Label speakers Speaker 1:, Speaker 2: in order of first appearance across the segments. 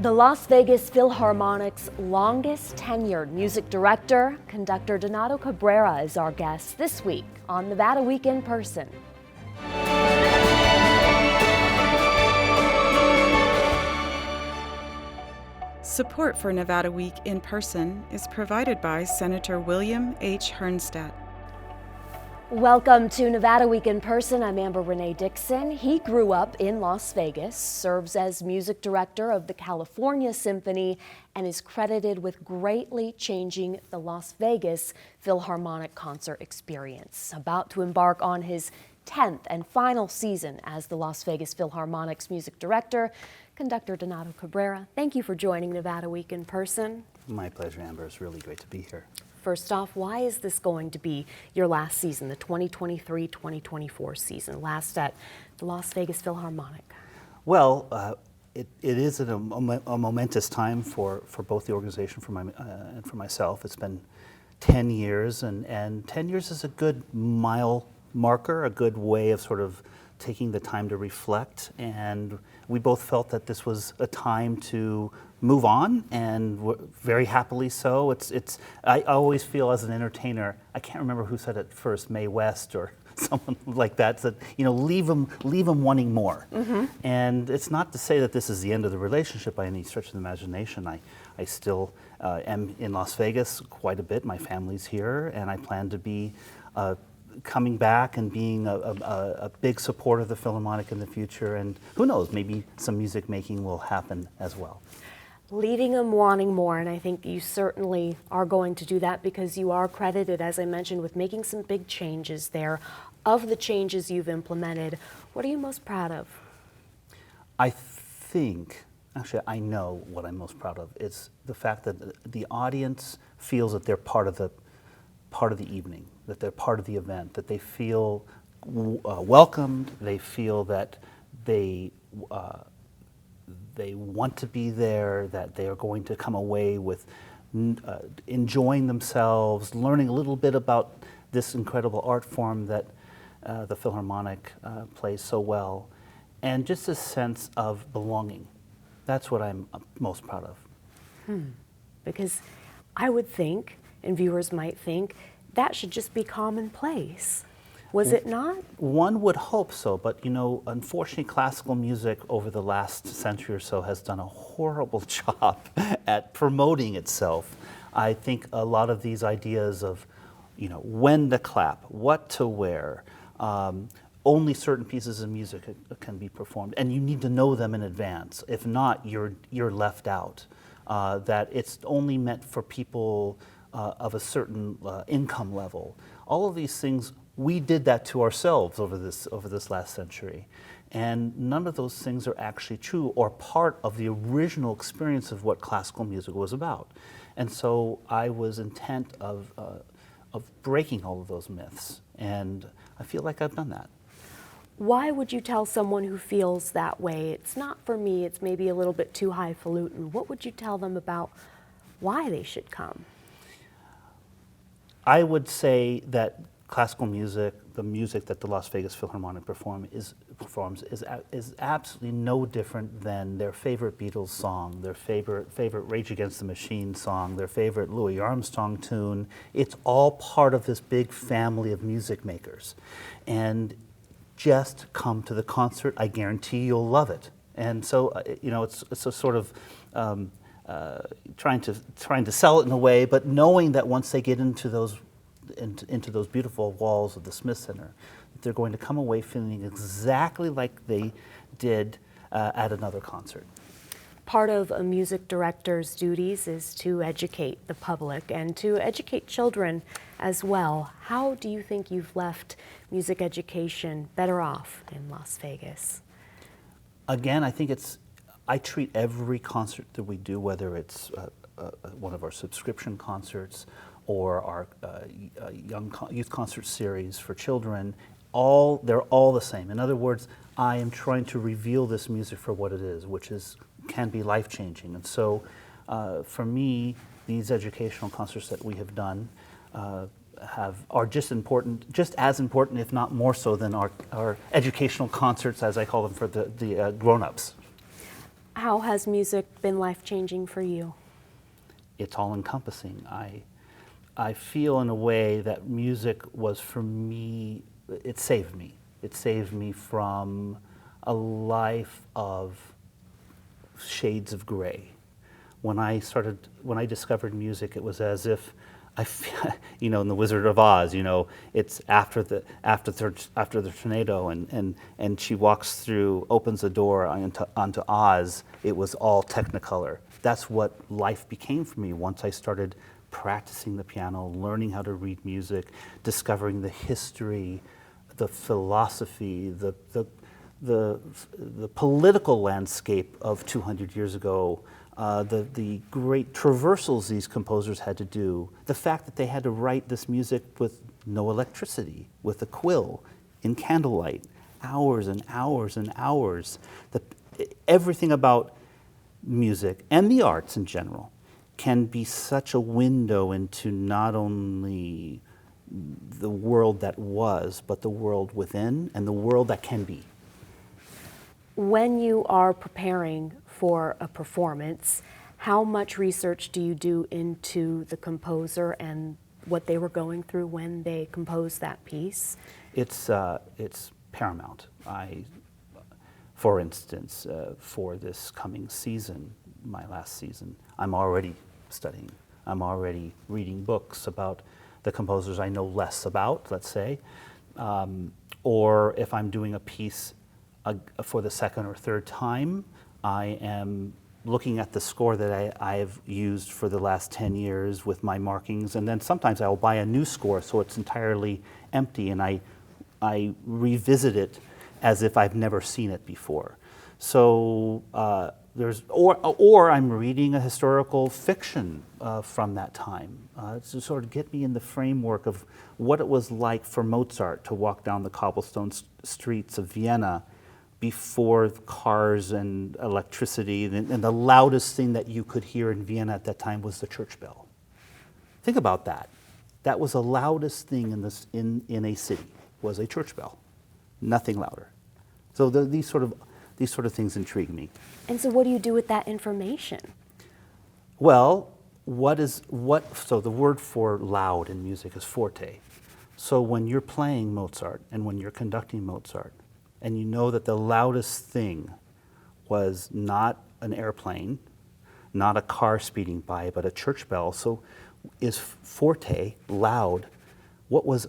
Speaker 1: The Las Vegas Philharmonic's longest tenured music director, conductor Donato Cabrera, is our guest this week on Nevada Week in Person.
Speaker 2: Support for Nevada Week in Person is provided by Senator William H. Hernstadt.
Speaker 1: Welcome to Nevada Week in Person. I'm Amber Renee Dixon. He grew up in Las Vegas, serves as music director of the California Symphony, and is credited with greatly changing the Las Vegas Philharmonic concert experience. About to embark on his 10th and final season as the Las Vegas Philharmonic's music director, conductor Donato Cabrera, thank you for joining Nevada Week in Person.
Speaker 3: My pleasure, Amber. It's really great to be here.
Speaker 1: First off, why is this going to be your last season, the 2023-2024 season, last at the Las Vegas Philharmonic?
Speaker 3: Well, it is a momentous time for both the organization and for myself. It's been 10 years, and 10 years is a good mile marker, a good way of sort of taking the time to reflect, and we both felt that this was a time to move on, and very happily so. I always feel as an entertainer, I can't remember who said it first, Mae West or someone like that, said, leave them wanting more. Mm-hmm. And it's not to say that this is the end of the relationship by any stretch of the imagination. I still am in Las Vegas quite a bit. My family's here, and I plan to be coming back and being a big supporter of the Philharmonic in the future, and who knows, maybe some music making will happen as well.
Speaker 1: Leaving them wanting more, and I think you certainly are going to do that because you are credited, as I mentioned, with making some big changes there. Of the changes you've implemented, what are you most proud of? I
Speaker 3: know what I'm most proud of. It's the fact that the audience feels that they're part of the evening, that they're part of the event, that they feel welcomed, they feel that they want to be there, that they are going to come away with enjoying themselves, learning a little bit about this incredible art form that the Philharmonic plays so well, and just a sense of belonging. That's what I'm most proud of.
Speaker 1: Because I would think, and viewers might think, that should just be commonplace. Was it not?
Speaker 3: One would hope so, but unfortunately classical music over the last century or so has done a horrible job at promoting itself. I think a lot of these ideas of, when to clap, what to wear, only certain pieces of music can be performed, and you need to know them in advance. If not, you're left out. That it's only meant for people of a certain income level. All of these things, we did that to ourselves over this last century, and none of those things are actually true or part of the original experience of what classical music was about. And so I was intent of breaking all of those myths, and I feel like I've done that.
Speaker 1: Why would you tell someone who feels that way, it's not for me, it's maybe a little bit too highfalutin? What would you tell them about why they should come?
Speaker 3: I would say that classical music, the music that the Las Vegas Philharmonic performs, is absolutely no different than their favorite Beatles song, their favorite Rage Against the Machine song, their favorite Louis Armstrong tune. It's all part of this big family of music makers. And just come to the concert. I guarantee you'll love it. And so, it's a sort of trying to sell it in a way, but knowing that once they get into those beautiful walls of the Smith Center, they're going to come away feeling exactly like they did at another concert.
Speaker 1: Part of a music director's duties is to educate the public and to educate children as well. How do you think you've left music education better off in Las Vegas?
Speaker 3: Again, I think I treat every concert that we do, whether it's one of our subscription concerts or our youth concert series for children, they're all the same. In other words, I am trying to reveal this music for what it is, which can be life-changing. And so for me, these educational concerts that we have done are just as important, if not more so, than our educational concerts, as I call them, for the grown-ups.
Speaker 1: How has music been life-changing for you?
Speaker 3: It's all encompassing. I feel in a way that music was for me, it saved me. It saved me from a life of shades of gray. When I discovered music, it was as if in the Wizard of Oz, it's after the tornado, and she walks through, opens the door onto Oz. It was all Technicolor. That's what life became for me once I started practicing the piano, learning how to read music, discovering the history, the philosophy, the political landscape of 200 years ago, the great traversals these composers had to do, the fact that they had to write this music with no electricity, with a quill, in candlelight, hours and hours and hours. Everything about music and the arts in general can be such a window into not only the world that was, but the world within and the world that can be.
Speaker 1: When you are preparing for a performance, how much research do you do into the composer and what they were going through when they composed that piece?
Speaker 3: It's paramount. For instance, for this coming season, my last season, I'm already studying. I'm already reading books about the composers I know less about, let's say, or if I'm doing a piece for the second or third time, I am looking at the score that I've used for the last 10 years with my markings, and then sometimes I'll buy a new score so it's entirely empty, and I revisit it as if I've never seen it before. So or I'm reading a historical fiction from that time to sort of get me in the framework of what it was like for Mozart to walk down the cobblestone streets of Vienna before cars and electricity, and the loudest thing that you could hear in Vienna at that time was the church bell. Think about that. That was the loudest thing in a city, was a church bell. Nothing louder. So these sort of things intrigue me.
Speaker 1: And so what do you do with that information?
Speaker 3: Well, so the word for loud in music is forte. So when you're playing Mozart and when you're conducting Mozart, and you know that the loudest thing was not an airplane, not a car speeding by, but a church bell. So is forte, loud, what was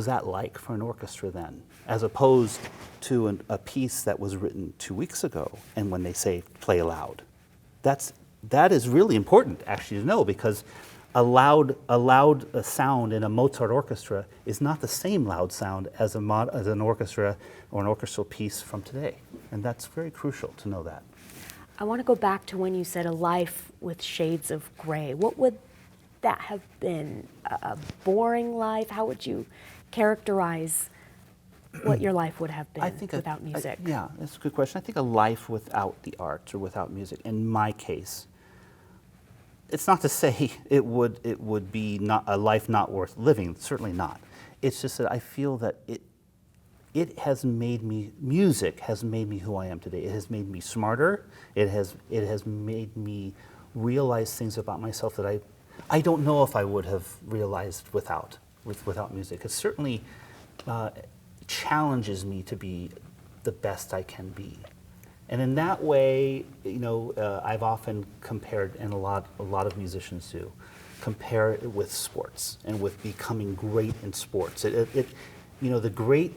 Speaker 3: that like for an orchestra then? As opposed to a piece that was written 2 weeks ago, and when they say play loud. That is really important actually to know, because a loud sound in a Mozart orchestra is not the same loud sound as an orchestra or an orchestral piece from today. And that's very crucial to know that.
Speaker 1: I want to go back to when you said a life with shades of gray. What would that have been? A boring life? How would you characterize what your life would have been without music?
Speaker 3: Yeah, that's a good question. I think a life without the arts or without music, in my case, it's not to say it would be not a life not worth living, certainly not. It's just that I feel that it has made me, music has made me who I am today. It has made me smarter. It has made me realize things about myself that I don't know if I would have realized without music. It certainly challenges me to be the best I can be. And in that way, I've often compared, and a lot of musicians do, compare it with sports and with becoming great in sports. The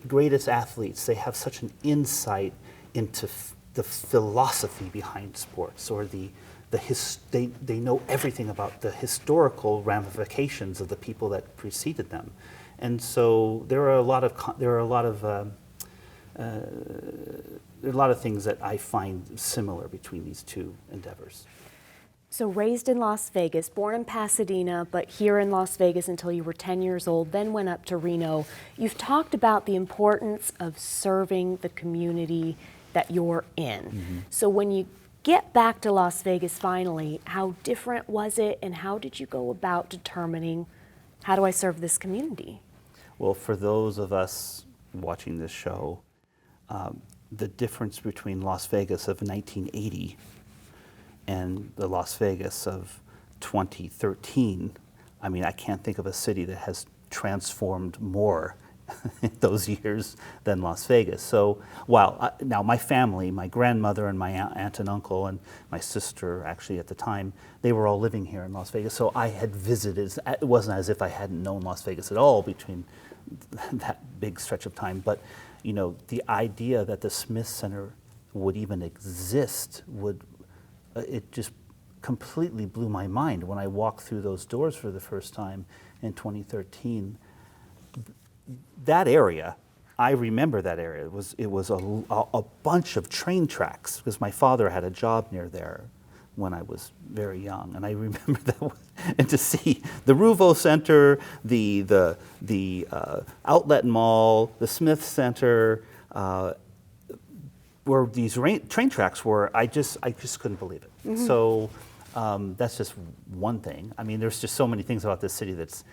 Speaker 3: greatest athletes, they have such an insight into the philosophy behind sports, or they know everything about the historical ramifications of the people that preceded them. And so there are a lot of things that I find similar between these two endeavors.
Speaker 1: So raised in Las Vegas, born in Pasadena, but here in Las Vegas until you were 10 years old, then went up to Reno. You've talked about the importance of serving the community that you're in. Mm-hmm. So when you get back to Las Vegas finally, how different was it, and how did you go about determining, how do I serve this community?
Speaker 3: Well, for those of us watching this show, the difference between Las Vegas of 1980 and the Las Vegas of 2013, I mean, I can't think of a city that has transformed more in those years than Las Vegas. So while now my family, my grandmother and my aunt and uncle and my sister actually at the time, they were all living here in Las Vegas. So I had visited. It wasn't as if I hadn't known Las Vegas at all between that big stretch of time. But you know, the idea that the Smith Center would even exist it just completely blew my mind when I walked through those doors for the first time in 2013. That area, I remember that area. It was a bunch of train tracks because my father had a job near there when I was very young, and I remember that. And to see the Ruvo Center, the Outlet Mall, the Smith Center, where these train tracks were, I just couldn't believe it. Mm-hmm. So that's just one thing. I mean, there's just so many things about this city that's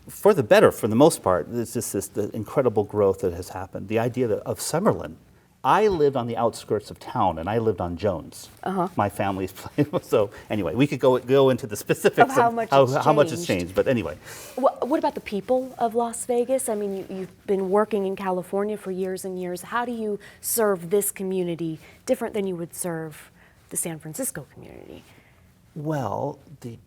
Speaker 3: for the better, for the most part. It's just the incredible growth that has happened. The idea of Summerlin. I lived on the outskirts of town, and I lived on Jones. Uh-huh. My family's place. So anyway, we could go into the specifics
Speaker 1: of how much
Speaker 3: it's changed. But anyway.
Speaker 1: What about the people of Las Vegas? I mean, you've been working in California for years and years. How do you serve this community different than you would serve the San Francisco community? Well,
Speaker 3: the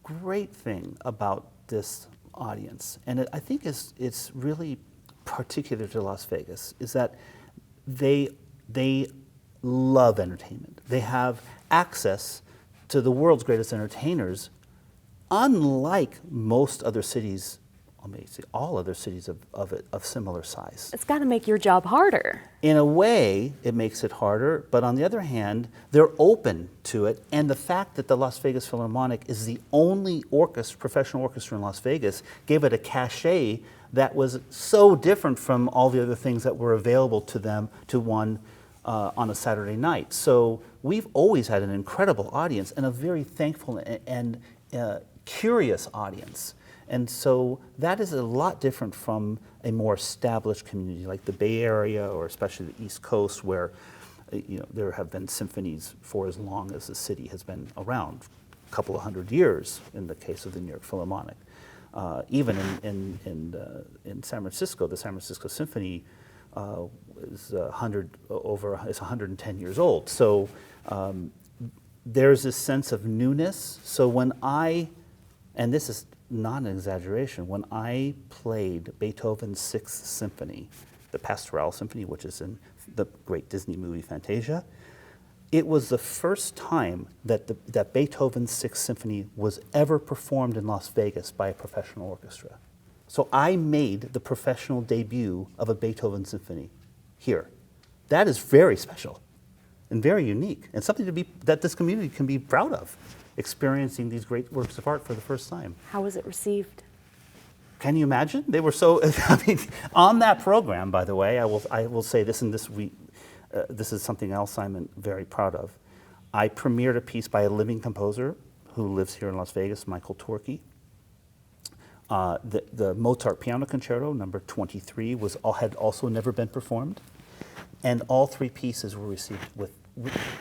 Speaker 3: great thing about this audience, and I think it's really particular to Las Vegas, is that they love entertainment. They have access to the world's greatest entertainers, unlike most other cities, all other cities of similar size.
Speaker 1: It's got to make your job harder.
Speaker 3: In a way, it makes it harder, but on the other hand, they're open to it, and the fact that the Las Vegas Philharmonic is the only professional orchestra in Las Vegas gave it a cachet that was so different from all the other things that were available to one on a Saturday night. So we've always had an incredible audience and a very thankful and curious audience. And so that is a lot different from a more established community like the Bay Area, or especially the East Coast, where there have been symphonies for as long as the city has been around, a couple of hundred years in the case of the New York Philharmonic. Even in San Francisco, the San Francisco Symphony is 110 years old. So there's this sense of newness. So when and this is not an exaggeration, when I played Beethoven's Sixth Symphony, the Pastoral Symphony, which is in the great Disney movie Fantasia, it was the first time that Beethoven's Sixth Symphony was ever performed in Las Vegas by a professional orchestra. So I made the professional debut of a Beethoven symphony here. That is very special and very unique, and something that this community can be proud of, experiencing these great works of art for the first time.
Speaker 1: How was it received?
Speaker 3: Can you imagine? They were so, on that program, by the way, I will say this, and this is something else I'm very proud of. I premiered a piece by a living composer who lives here in Las Vegas, Michael Torkey. The Mozart Piano Concerto, number 23, had also never been performed. And all three pieces were received with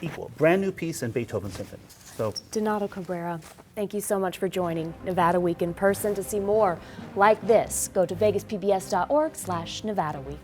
Speaker 3: equal. Brand new piece and Beethoven Symphony. So,
Speaker 1: Donato Cabrera, thank you so much for joining Nevada Week in person. To see more like this, go to vegaspbs.org/Nevada Week.